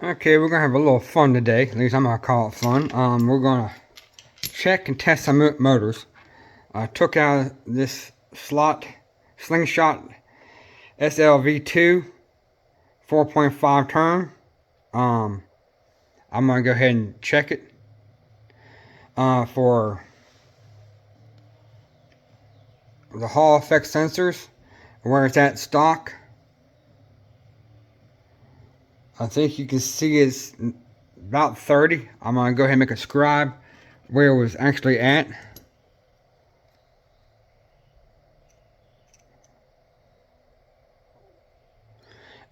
Okay, we're gonna have a little fun today. At least I'm gonna call it fun. We're gonna check and test some motors. I took out this slingshot SLV2 4.5 turn. I'm gonna go ahead and check it for the Hall effect sensors, where it's at stock. I think you can see it's about 30. I'm gonna go ahead and make a scribe where it was actually at.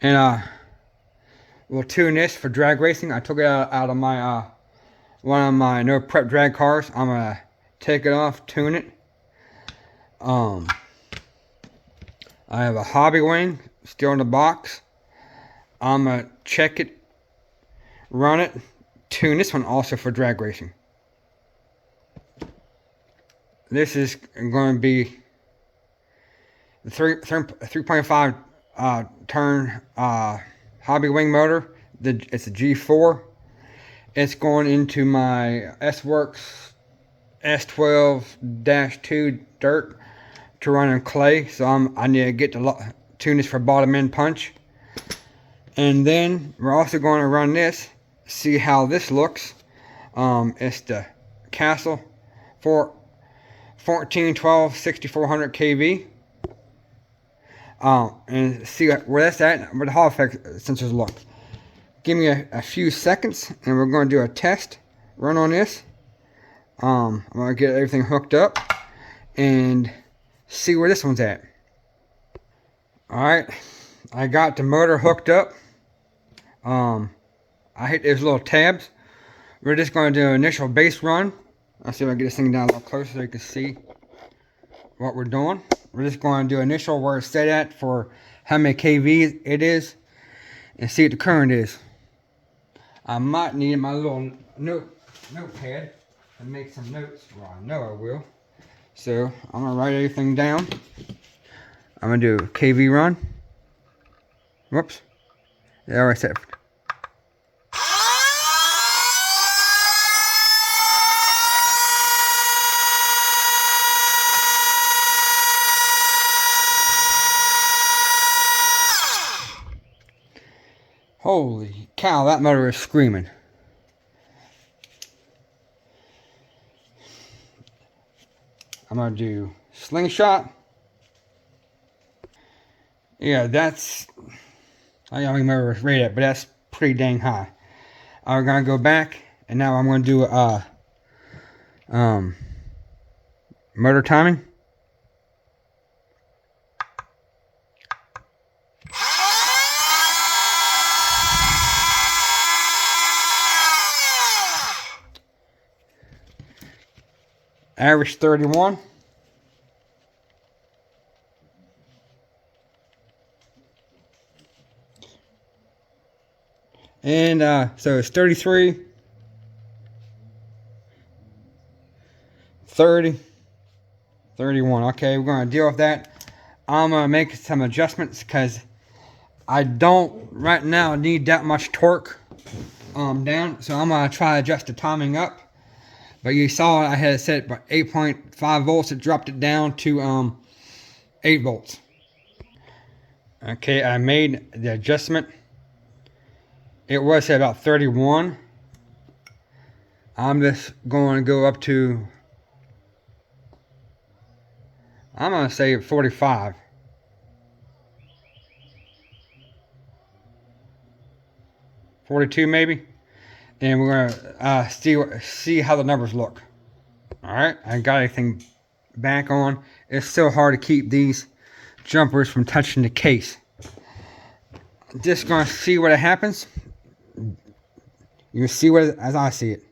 And we'll tune this for drag racing. I took it out of my one of my no prep drag cars. I'm gonna take it off, tune it. I have a Hobbywing still in the box. I'm gonna check it, run it, tune this one also for drag racing. This is going to be the 3.5 turn Hobbywing motor. It's a G4. It's going into my S-Works S12-2 dirt to run in clay. So I need to get to tune this for bottom end punch. And then we're also going to run this, see how this looks. It's the Castle for 1412 6400 kV. And see where that's at, where the Hall effect sensors look. Give me a few seconds and we're going to do a test run on this. I'm going to get everything hooked up and see where this one's at. Alright, I got the motor hooked up. I hit those little tabs. We're just going to do an initial base run. Let's see if I can get this thing down a little closer so you can see what we're doing. We're just going to do initial where it's set at for how many kV it is and see what the current is. I might need my little notepad to make some notes. Well, I know I will. So I'm going to write everything down. I'm going to do a kV run. Whoops. Yeah, already set. Holy cow, that motor is screaming. I'm going to do slingshot. Yeah, that's, I don't remember what's rated at, but that's pretty dang high. I'm going to go back, and now I'm going to do motor timing. Average 31. And so it's 33, 30, 31. Okay, we're going to deal with that. I'm going to make some adjustments because I don't right now need that much torque down. So I'm going to try to adjust the timing up. But you saw I had it set by 8.5 volts. It dropped it down to 8 volts. Okay, I made the adjustment. It was at about 31. I'm just going to go up to, I'm going to say 45. $42 maybe. And we're going to see how the numbers look. Alright, I got everything back on. It's so hard to keep these jumpers from touching the case. Just going to see what happens. You can see what as I see it.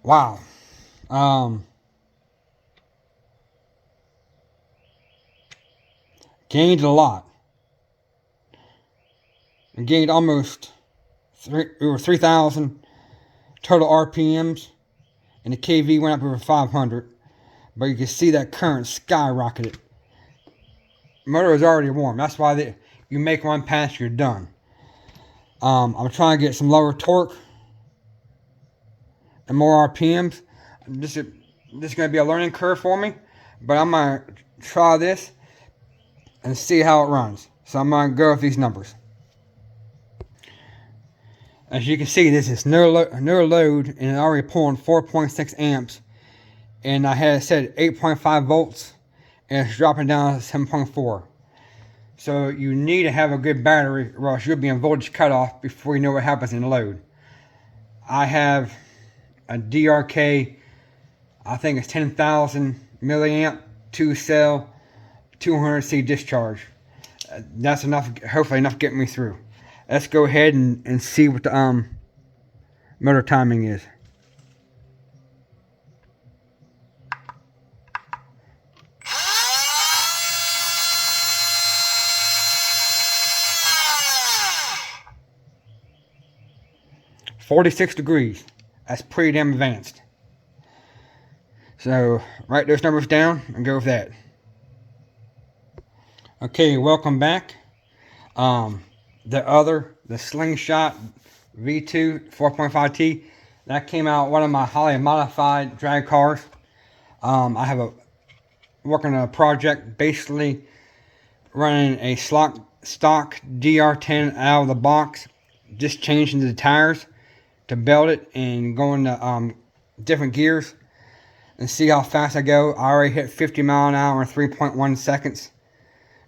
Wow. Gained a lot. I gained almost over 3,000 total RPMs, and the KV went up over 500. But you can see that current skyrocketed. Motor is already warm. That's why you make one pass, you're done. I'm trying to get some lower torque and more RPMs. This is going to be a learning curve for me, but I'm going to try this and see how it runs. So I'm going to go with these numbers. As you can see, this is no load, and it's already pulling 4.6 amps. And I had it set 8.5 volts, and it's dropping down to 7.4. So you need to have a good battery, or else you'll be in voltage cutoff before you know what happens in the load. I have a DRK, I think it's 10,000 milliamp, 2-cell, 200C discharge. That's enough, hopefully enough to get me through. Let's go ahead and see what the motor timing is. "46 degrees. That's pretty damn advanced. So write those numbers down and go with that. Okay, welcome back. The Slingshot V2 4.5T, that came out one of my highly modified drag cars. I have working on a project basically running a stock DR10 out of the box, just changing the tires to belt it and going to different gears and see how fast I go. I already hit 50 mile an hour in 3.1 seconds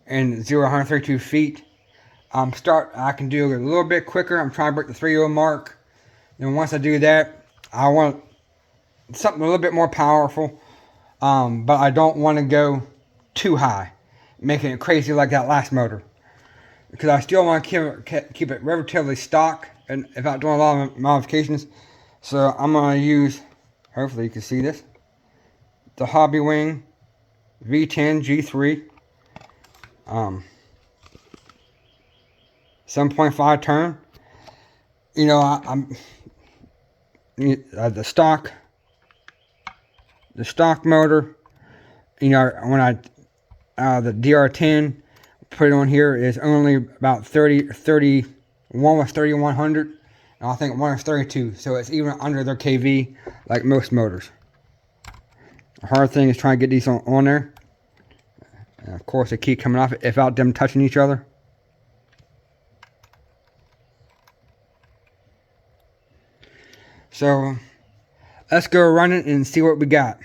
and 0 to 132 feet. I can do it a little bit quicker. I'm trying to break the 3.0 mark. And once I do that, I want something a little bit more powerful. But I don't want to go too high, making it crazy like that last motor. Because I still want to keep it relatively stock and without doing a lot of modifications. So I'm going to use, hopefully you can see this, the Hobbywing V10 G3. 7.5 turn. You know, the stock motor. You know, when the DR10 put it on here is only about 31 was 3100, and I think one is 32. So it's even under their KV, like most motors. The hard thing is trying to get these on there. And of course, they keep coming off without them touching each other. So let's go run it and see what we got.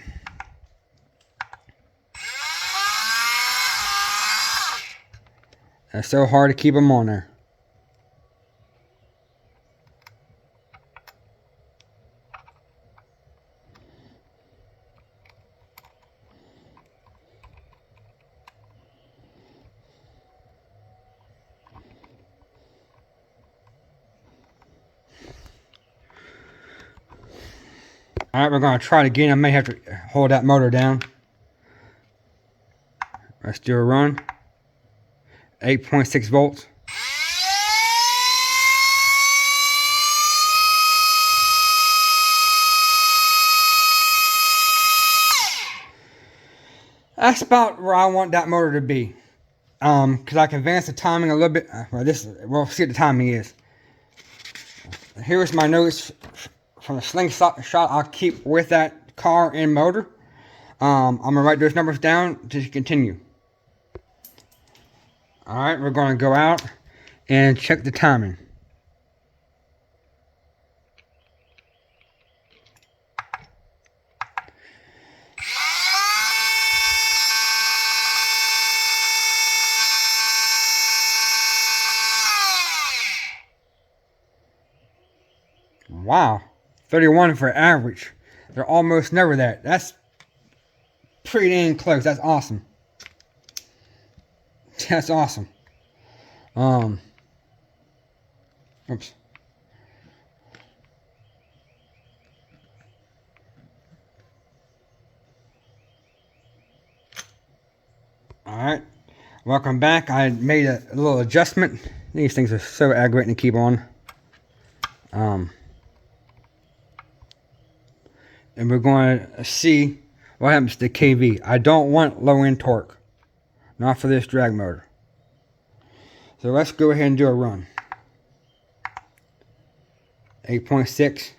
It's so hard to keep them on there. Alright, we're going to try it again. I may have to hold that motor down. Let's do a run. 8.6 volts. That's about where I want that motor to be. Because I can advance the timing a little bit. We'll see what the timing is. Here's my notes from the Slingshot I'll keep with that car and motor. I'm going to write those numbers down to continue. Alright, we're going to go out and check the timing. Wow, 31 for average. They're almost never that. That's pretty dang close. That's awesome. That's awesome. Oops. Alright, welcome back. I made a little adjustment These things are so aggravating to keep on. And we're going to see what happens to KV. I don't want low end torque. Not for this drag motor. So let's go ahead and do a run. 8.6.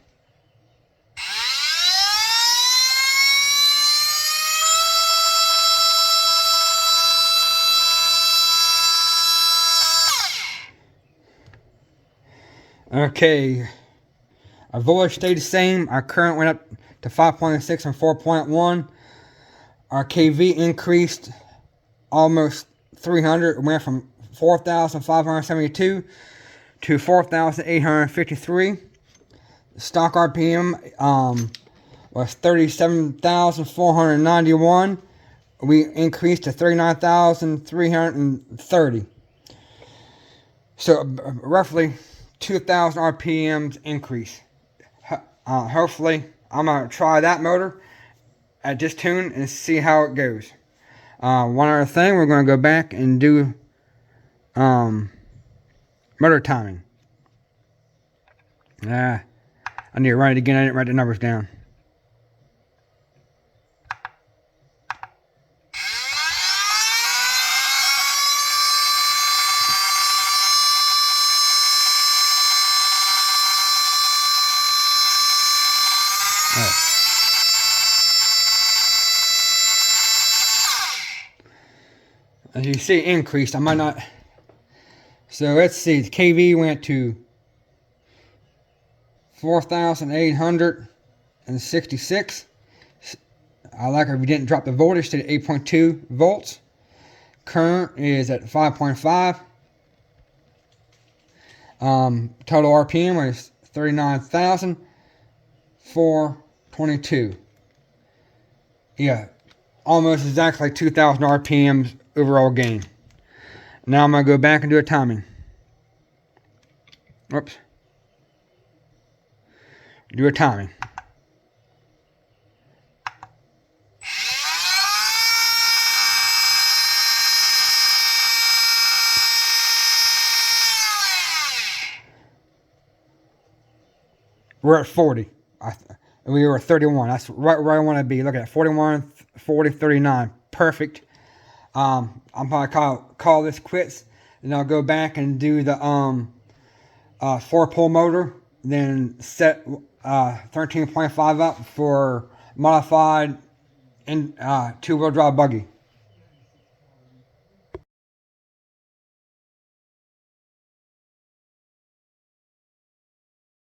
Okay, our voltage stayed the same. Our current went up to 5.6 and 4.1. Our KV increased almost 300. It went from 4,572 to 4,853. Stock RPM was 37,491. We increased to 39,330. So roughly 2,000 RPMs increase. Hopefully, I'm going to try that motor at this tune and see how it goes. One other thing, we're going to go back and do motor timing. I need to write it again. I didn't write the numbers down. As you see, increased. I might not. So let's see. The KV went to 4,866. I like it if we didn't drop the voltage to 8.2 volts. Current is at 5.5. Total RPM was 39,422. Yeah, almost exactly 2,000 RPMs overall gain. Now I'm going to go back and do a timing. Oops. Do a timing. We're at 40. We were at 31. That's right where I want to be. Look at that. 41, 40, 39. Perfect. I'm probably call this quits. And I'll go back and do the 4-pole motor. Then set 13.5 up for modified 2-wheel drive buggy.